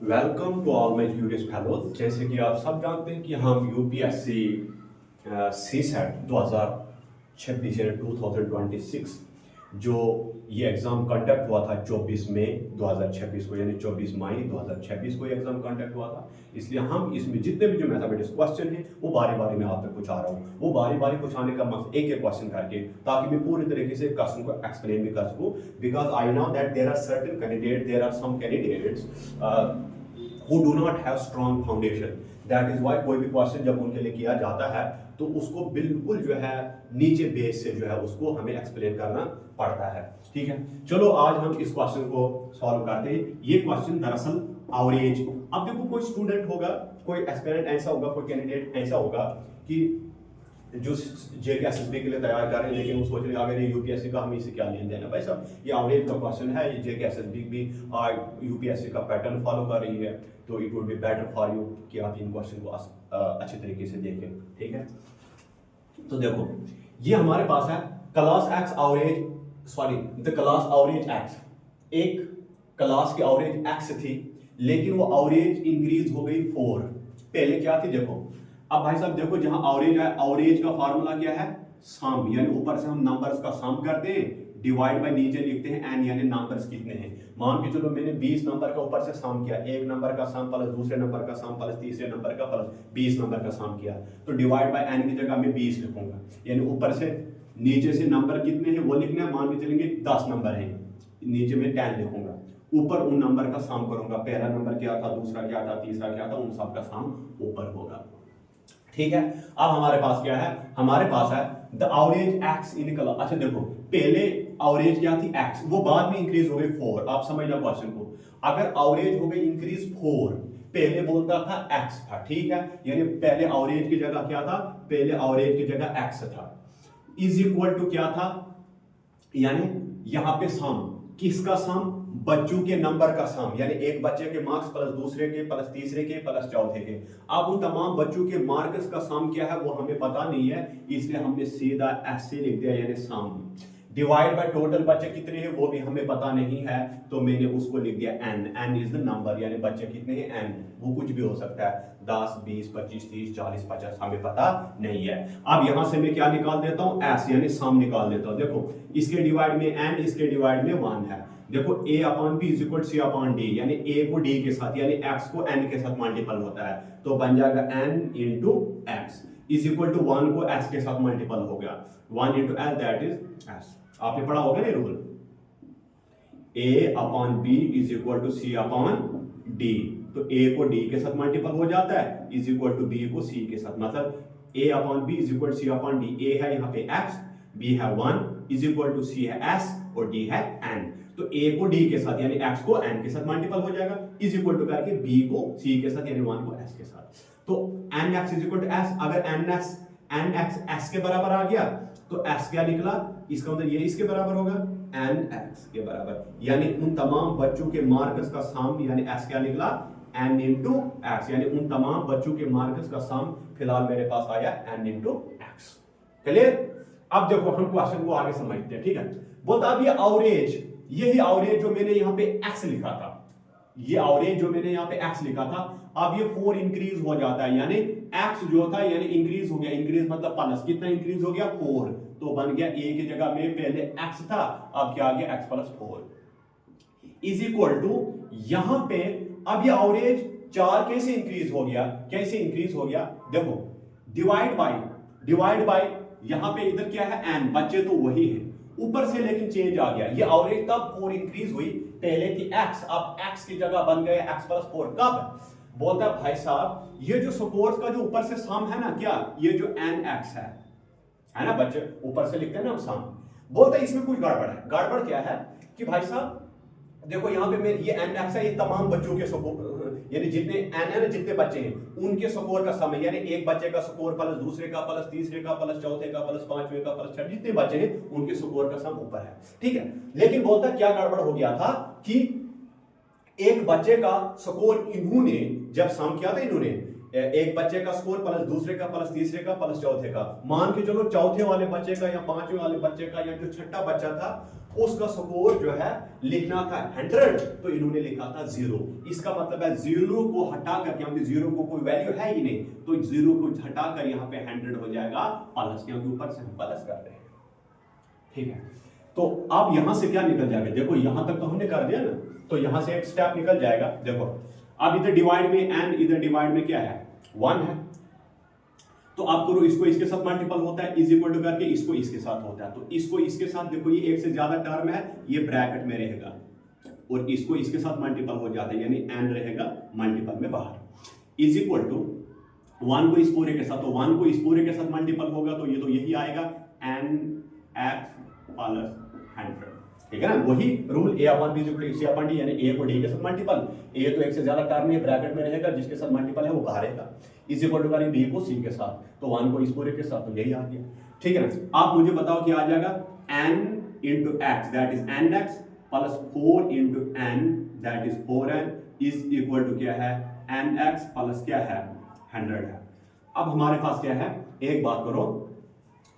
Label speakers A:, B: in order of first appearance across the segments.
A: Welcome to all my curious fellows. जैसे कि आप सब जानते हैं कि हम यूपीएससी सी सेट 2026 यानी 2026 जो ये एग्ज़ाम कंडक्ट हुआ था 24 मई 2026 को, यानी 24 मई 2026 को ये एग्ज़ाम कंडक्ट हुआ था। इसलिए हम इसमें जितने भी जो मैथमेटिक्स क्वेश्चन हैं वो बारी बारी में आप तक पहुँचा रहा हूँ। वो बारी बारी पहुँचाने का मकसद एक एक क्वेश्चन करके, ताकि मैं पूरी तरीके से क्वेश्चन को एक्सप्लेन भी कर सकूँ। Because I know that there are certain candidate, there are some candidates who do not have strong foundation. That is why कोई भी क्वेश्चन जब उनके लिए किया जाता है तो उसको बिल्कुल जो है नीचे बेस से जो है उसको हमें एक्सप्लेन करना पड़ता है। ठीक है, चलो आज हम इस क्वेश्चन को सॉल्व करते हैं। ये क्वेश्चन दरअसल एवरेज, अब देखो कोई स्टूडेंट होगा, कोई एस्पिरेंट ऐसा होगा, कोई कैंडिडेट ऐसा होगा कि जो जेकेएसएसबी के लिए तैयार कर रहे हैं, लेकिन वो सोच रहे हैं अगर ये यूपीएससी का हमें इसे क्या लेन देना। भाई साहब, ये एवरेज का क्वेश्चन है, ये जेकेएसएसबी भी यूपीएससी का पैटर्न फॉलो कर रही है, तो it would be better for you कि आप इन क्वेश्चन को अच्छे तरीके से देखें। ठीक है, तो देखो ये हमारे पास है class x average, sorry the class average x. एक क्लास की एवरेज एक्स थी, लेकिन वो एवरेज इंक्रीज हो गई 4। पहले क्या थी देखो, अब भाई साहब देखो जहां एवरेज है, एवरेज का फार्मूला क्या है, सम, यानी ऊपर से हम नंबर्स का सम करते हैं, डिवाइड बाय नीचे लिखते हैं एन, यानी नंबर्स कितने हैं। मान के चलो मैंने 20 नंबर का ऊपर से सम किया, एक नंबर का सम प्लस दूसरे नंबर का सम प्लस तीसरे नंबर का प्लस 20 नंबर का सम किया, तो डिवाइड बाय एन की जगह मैं 20 लिखूंगा, यानी ऊपर से नीचे से नंबर कितने हैं वो लिखना है। मान के चलेंगे 10 नंबर है, नीचे में 10 लिखूंगा, ऊपर उन नंबर का सम करूंगा, पहला नंबर क्या था, दूसरा क्या था, तीसरा क्या था, उन सब का सम ऊपर होगा। ठीक है, अब हमारे पास क्या है, हमारे पास है the average x in class. अच्छा देखो, पहले एवरेज क्या थी एक्स, वो बाद में इंक्रीज हो गई 4। आप समझना क्वेश्चन को, अगर एवरेज हो गई इंक्रीज 4, पहले बोलता था एक्स था, ठीक है, यानी पहले एवरेज की जगह क्या था, पहले एवरेज की जगह एक्स था, इज इक्वल टू क्या था, यानी यहां पे सम, किसका सम, बच्चों के नंबर का सम, यानी एक बच्चे के मार्क्स प्लस दूसरे के प्लस तीसरे के प्लस चौथे के। अब उन तमाम बच्चों के मार्क्स का सम क्या है वो हमें पता नहीं है, इसलिए हमने सीधा ऐसे लिख दिया, यानी सम डिवाइड बाय टोटल बच्चे कितने हैं वो भी हमें पता नहीं है, तो मैंने उसको लिख दिया N. N is the number, यानी बच्चे कितने हैं एन, वो कुछ भी हो सकता है, 10 20 25 30 40 50, हमें पता नहीं है। अब यहां से मैं क्या निकाल देता हूं, एस, यानी सम निकाल देता हूं। देखो इसके डिवाइड में एन, इसके डिवाइड में 1 है। देखो a upon B is equal C upon D, यानी a को d के साथ, यानी x को n के साथ मल्टीपल होता है, तो बन जाएगा n into x is equal to 1 को s के साथ मल्टीपल हो गया, 1 into s that is s। आपने पढ़ा होगा ना rule, a upon B is equal to C upon D, तो a को d के साथ मल्टीपल हो जाता है, इज इक्वल टू b को c के साथ, मतलब a upon B is equal to C upon D. a है यहाँ पे x, b है 1, इज इक्वल टू c है s और d है n, तो a को d के साथ यानी x को n के साथ मल्टीपल हो जाएगा, इज इक्वल टू करके b को c के साथ यानी 1 को s के साथ, तो nx is equal to s। अगर nx s के बराबर आ गया तो s क्या निकला, इसका मतलब ये इसके बराबर होगा, nx के बराबर, यानी उन तमाम बच्चों के मार्क्स का सम, यानी s क्या निकला n इंटू एक्स, यानी उन तमाम बच्चों के मार्क्स का सम फिलहाल मेरे पास आया n इंटू एक्स। क्लियर? अब देखो हम क्वेश्चन को आगे समझते हैं। ठीक है, बोलता अब ये एवरेज, यही एवरेज जो मैंने यहाँ पे x लिखा था, ये एवरेज जो मैंने यहाँ पे x लिखा था, अब ये 4 इंक्रीज हो जाता है, यानी x जो था यानी इंक्रीज हो गया, इंक्रीज मतलब प्लस, कितना इंक्रीज हो गया 4, तो बन गया a की जगह में पहले x था, अब क्या आ गया x plus 4 is equal to, यहां पे अब ये एवरेज 4 कैसे इंक्रीज हो गया, कैसे इंक्रीज हो गया, देखो डिवाइड बाय यहां पे इधर क्या है n, बच्चे तो वही है, ऊपर से लेकिन चेंज आ गया, ये एवरेज तब 4 इंक्रीज हुई, पहले थी x, अब x की जगह बन गए x प्लस 4। कब बोलता है भाई साहब, ये जो स्कोर्स का जो ऊपर से सम है ना, क्या ये जो nx है ना, बच्चे ऊपर से लिखते हैं ना सम, बोलता है इसमें कुछ गड़बड़ है। गड़बड़ क्या है कि भाई साहब देखो यहाँ पे मैं ये nx है, ये तमाम बच्चों के स्कोर, यानी जितने n है ना, जितने बच्चे हैं उनके स्कोर का सम है, यानी एक बच्चे का स्कोर प्लस दूसरे का प्लस तीसरे का प्लस चौथे का प्लस पांचवें का प्लस छठे, जितने बच्चे हैं उनके स्कोर का सम ऊपर है। ठीक है, लेकिन बोलता क्या गड़बड़ हो गया था कि एक बच्चे का स्कोर इन्होंने जब सम किया था, इन्होंने एक बच्चे का स्कोर प्लस दूसरे का प्लस तीसरे का प्लस चौथे का। मान के चलो चौथे वाले बच्चे का या पांचवें वाले बच्चे का या जो छठा बच्चा था उसका स्कोर जो है लिखना था 100, तो इन्होंने लिखा था 0। इसका मतलब है 0 को हटा कर, क्योंकि 0 को कोई वैल्यू है ही नहीं, तो 0 को हटाकर यहाँ पे 100 हो जाएगा प्लस, क्योंकि ऊपर से हम प्लस कर रहे हैं। ठीक है, तो अब यहां से क्या निकल जाएगा, देखो यहां तक तो हमने कर दिया ना, तो यहां से एक स्टेप निकल जाएगा। देखो अब इधर डिवाइड में n, इधर डिवाइड में क्या है 1 है, तो आप करो इसको इसके साथ मल्टीपल होता है, इज इक्वल टू करके इसको इसके साथ होता है, तो इसको इसके साथ, देखो ये एक से ज्यादा टर्म है, ये ब्रैकेट में रहेगा और इसको इसके साथ मल्टीपल हो जाता है, यानी n रहेगा मल्टीपल में बाहर, इज इक्वल टू 1 को इस पूरे के साथ, तो 1 को इस पूरे के साथ मल्टीपल होगा तो ये तो यही आएगा nx प्लस 100। ठीक है ना, वही rule a upon b equal to c upon d, यानी a को d के साथ मल्टीपल, a तो एक से ज्यादा टर्म में ब्रैकेट में रहेगा, जिसके साथ मल्टीपल है वो बाहर रहेगा, इज इक्वल टू करें b को c के साथ, तो 1 को इस पूरे के साथ, तो यही आ गया। ठीक है ना, आप मुझे बताओ क्या आ जाएगा, n into x that is nx plus 4 into n that is 4n is equal to क्या है nx प्लस क्या है 100 है। अब हमारे पास क्या है, एक बात करो,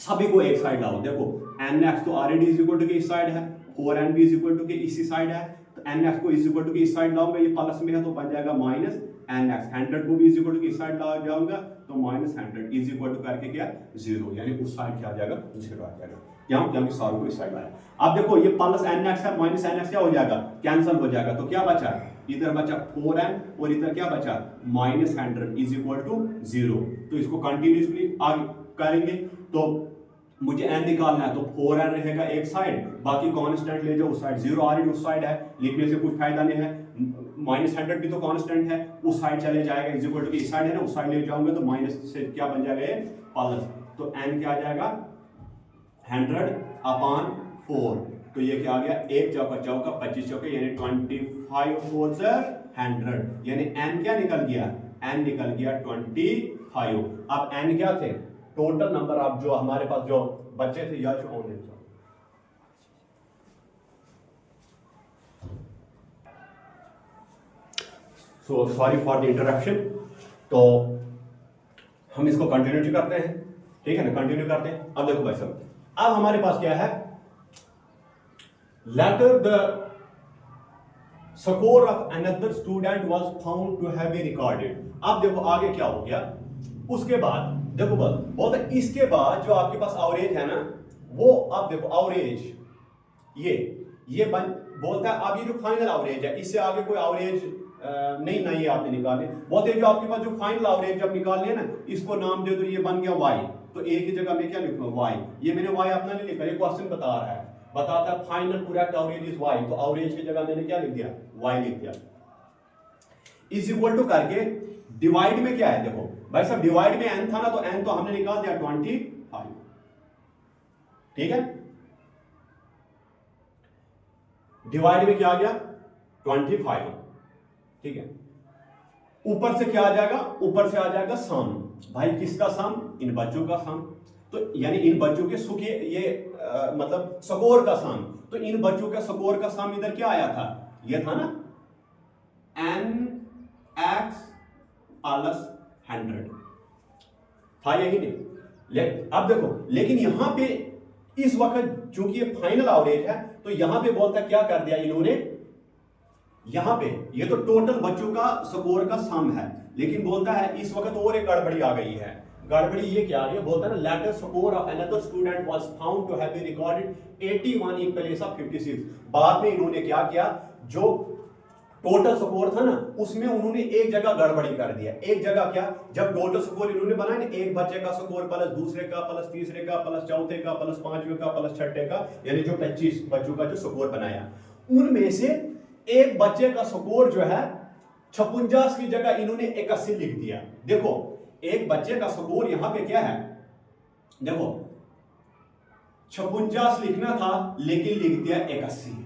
A: सभी को एक साइड लाओ, देखो nx तो ऑलरेडी इज इक्वल टू के इस साइड है, 4n भी इज इक्वल टू के इसी साइड है, तो nx को इज इक्वल टू के इस साइड लाऊंगा, ये प्लस में है तो बन जाएगा माइनस nx, 100 को भी इज इक्वल टू के इस साइड ला जाऊंगा तो माइनस 100 इज इक्वल टू करके क्या 0, यानी उस साइड क्या आ जाएगा 0 आ जाएगा, क्यों, क्योंकि सारों को इस साइड लाया। अब देखो ये प्लस nx है, माइनस nx क्या हो जाएगा, कैंसिल हो जाएगा, तो क्या बचा, इधर बचा 4n और इधर क्या बचा माइनस 100 इज इक्वल टू 0। तो इसको कंटिन्यूसली आगे करेंगे, तो मुझे n निकालना है, तो 4n रहेगा एक साइड, बाकी कांस्टेंट ले जाओ उस साइड, 0 ऑलरेडी उस साइड है, लिखने से कुछ फायदा नहीं है, माइनस 100 भी तो कांस्टेंट है, उस साइड चले जाएगा, इज इक्वल टू इस साइड है ना, उस साइड ले जाऊंगा तो माइनस से क्या बन जाएगा ये प्लस, तो n क्या आ जाएगा 100 अपॉन 4, तो ये क्या आ गया, एक चौका चौका 25 चौके, यानी 25 4 से 100, यानी n क्या निकल गया, n निकल गया 25। अब n क्या थे, टोटल नंबर आप जो हमारे पास जो बच्चे थे या जो online, so sorry for the interruption, तो हम इसको कंटिन्यू करते हैं। ठीक है ना, कंटिन्यू करते हैं। अब देखो भाई साहब, अब हमारे पास क्या है, later the score of another student was found to have be recorded. अब देखो आगे क्या हो गया, उसके बाद देखो बोलते इसके बाद जो आपके पास एवरेज है ना, वो अब देखो एवरेज ये बोलता है, अब ये जो फाइनल एवरेज है, इससे आगे कोई एवरेज नहीं आपने निकाले, बोलते जो आपके पास जो फाइनल एवरेज जब निकालने हैं ना, इसको नाम दे दो, ये बन गया y, तो a की जगह में क्या लिखूंगा y, ये मैंने y अपना नहीं लिखा, ये क्वेश्चन बता रहा है, बताता है final correct average is y, तो एवरेज की जगह मैंने क्या लिख दिया y लिख दिया, इज इक्वल टू करके डिवाइड में क्या है, देखो भाई साहब डिवाइड में n था ना, तो n तो हमने निकाल दिया 25। ठीक है, डिवाइड में क्या आ गया 25। ठीक है, ऊपर से क्या आ जाएगा, ऊपर से आ जाएगा सम, भाई किसका सम, इन बच्चों का सम, तो यानी इन बच्चों के सुख ये मतलब स्कोर का सम, तो इन बच्चों के स्कोर का सम इधर क्या आया था, ये था ना nx प्लस 100 था, यही नहीं। अब देखो, लेकिन यहां पे इस वक्त चूंकि ये फाइनल एवरेज है, तो यहां पे बोलता क्या कर दिया इन्होंने, यहां पे ये तो टोटल बच्चों का स्कोर का सम है, लेकिन बोलता है इस वक्त और एक गड़बड़ी आ गई है। गड़बड़ी ये क्या आ गई, बोलता है ना later score of another student was found to have been recorded 81 in place of 56। बाद में इन्होंने क्या किया, जो टोटल स्कोर था ना, उसमें उन्होंने एक जगह गड़बड़ी कर दिया। एक जगह क्या, जब टोटल स्कोर इन्होंने बनाया ना, एक बच्चे का स्कोर प्लस दूसरे का प्लस तीसरे का प्लस चौथे का प्लस पांचवें का प्लस छठे का, यानी जो 25 बच्चों का जो स्कोर बनाया, उनमें से एक बच्चे का स्कोर जो है 56 की जगह इन्होंने 81 लिख दिया। देखो एक बच्चे का स्कोर यहां पे क्या है, देखो 56 लिखना था लेकिन लिख दिया 81।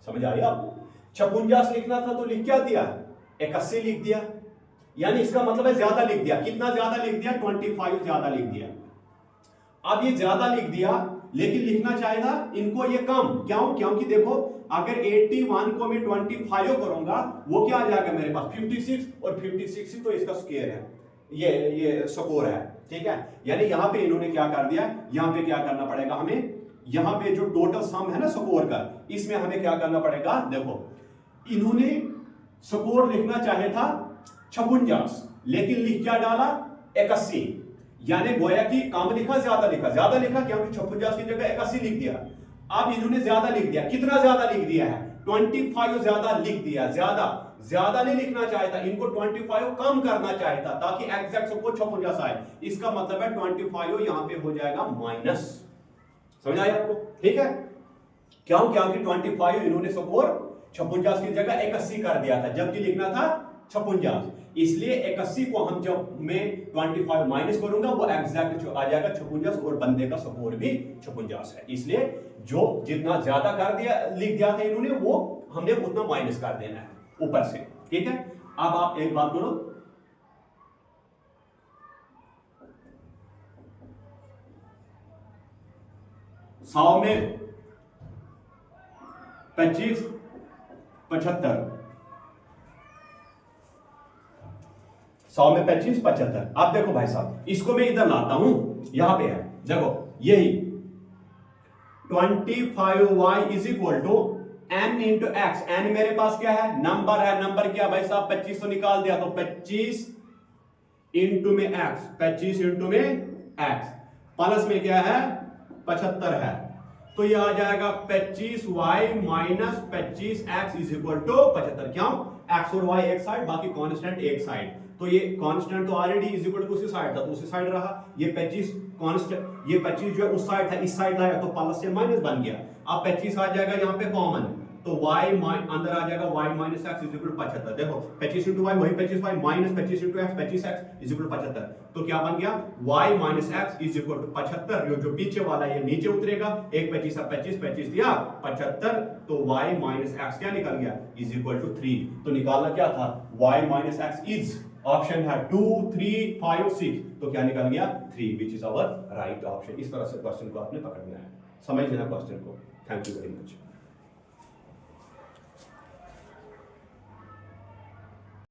A: समझ आ रही है आपको, 56 लिखना था तो लिख क्या दिया 81 लिख दिया, यानी इसका मतलब है ज्यादा लिख दिया। कितना ज्यादा लिख दिया, 25 ज्यादा लिख दिया। अब ये ज्यादा लिख दिया लेकिन लिखना चाहेगा इनको ये कम, क्यों, क्योंकि देखो अगर 81 को मैं 25 करूंगा, वो क्या आ जाएगा मेरे पास 56, और 56 ही तो इसका स्क्वायर है, ये स्कोर है, ठीक है। यानी यहां पे इन्होंने क्या कर दिया, यहां पे क्या करना पड़ेगा हमें, यहां पे जो टोटल सम है ना स्कोर का, इसमें हमें क्या करना पड़ेगा, देखो इन्होंने स्कोर लिखना चाहे था 56, लेकिन लिख क्या डाला 81, यानी गोया कि कम लिखा ज्यादा लिखा, ज्यादा लिखा क्योंकि 56 की जगह 81 लिख दिया। अब इन्होंने ज्यादा लिख दिया, कितना ज्यादा लिख दिया है 25 ज्यादा लिख दिया, ज्यादा नहीं लिखना चाहता, इनको 25 कम करना चाहता ताकि एग्जैक्ट स्कोर 56 आए। इसका मतलब है 25 यहां पे हो जाएगा माइनस, समझ आया आपको, ठीक है। क्यों, क्योंकि 25 इन्होंने स्कोर 56 की जगह 81 कर दिया था, जबकि लिखना था 56, इसलिए 81 को हम जब मैं 25 माइनस करूंगा वो एग्जैक्ट जो आ जाएगा 56, और बंदे का स्कोर भी 56 है। इसलिए जो जितना ज्यादा कर दिया लिख दिया था इन्होंने, वो हमने उतना माइनस कर देना है ऊपर से, ठीक है। अब आप एक बात करो, सौ में 25 75, 100 में 25 75। अब देखो भाई साहब, इसको मैं इधर लाता हूं, यहां पे है, देखो यही 25y is equal to n into x. n मेरे पास क्या है, नंबर है, नंबर क्या भाई साहब 25 तो निकाल दिया, तो 25 इंटू में x, 25 इंटू में x, प्लस में क्या है 75 है, तो ये आ जाएगा 25y minus 25x is equal to 75। क्यों, x और y एक साइड, बाकी कांस्टेंट एक साइड, तो ये कांस्टेंट तो ऑलरेडी इज इक्वल टू उसी साइड था, तो उसी साइड रहा। ये 25 कांस्टेंट, ये 25 जो है उस साइड था, इस साइड लाया तो प्लस से माइनस बन गया। अब 25 आ जाएगा यहाँ पे कॉमन, तो y अंदर आ जाएगा y minus x is equal to 75। देखो 25 इंटू y वही 25y minus 25 into x 25x is equal to 75, तो क्या बन गया y minus x is equal to 75। जो पीछे वाला ये नीचे उतरेगा, एक 25 अब 25 दिया 75, तो y माइनस x क्या निकल गया इज इक्वल टू 3। तो निकालना क्या था, y minus x is, option है 2 3 5 6, तो क्या निकल गया 3, which is our right option. इस तरह से क्वेश्चन को आपने पकड़ना है, समझ लेना क्वेश्चन को। Thank you very much.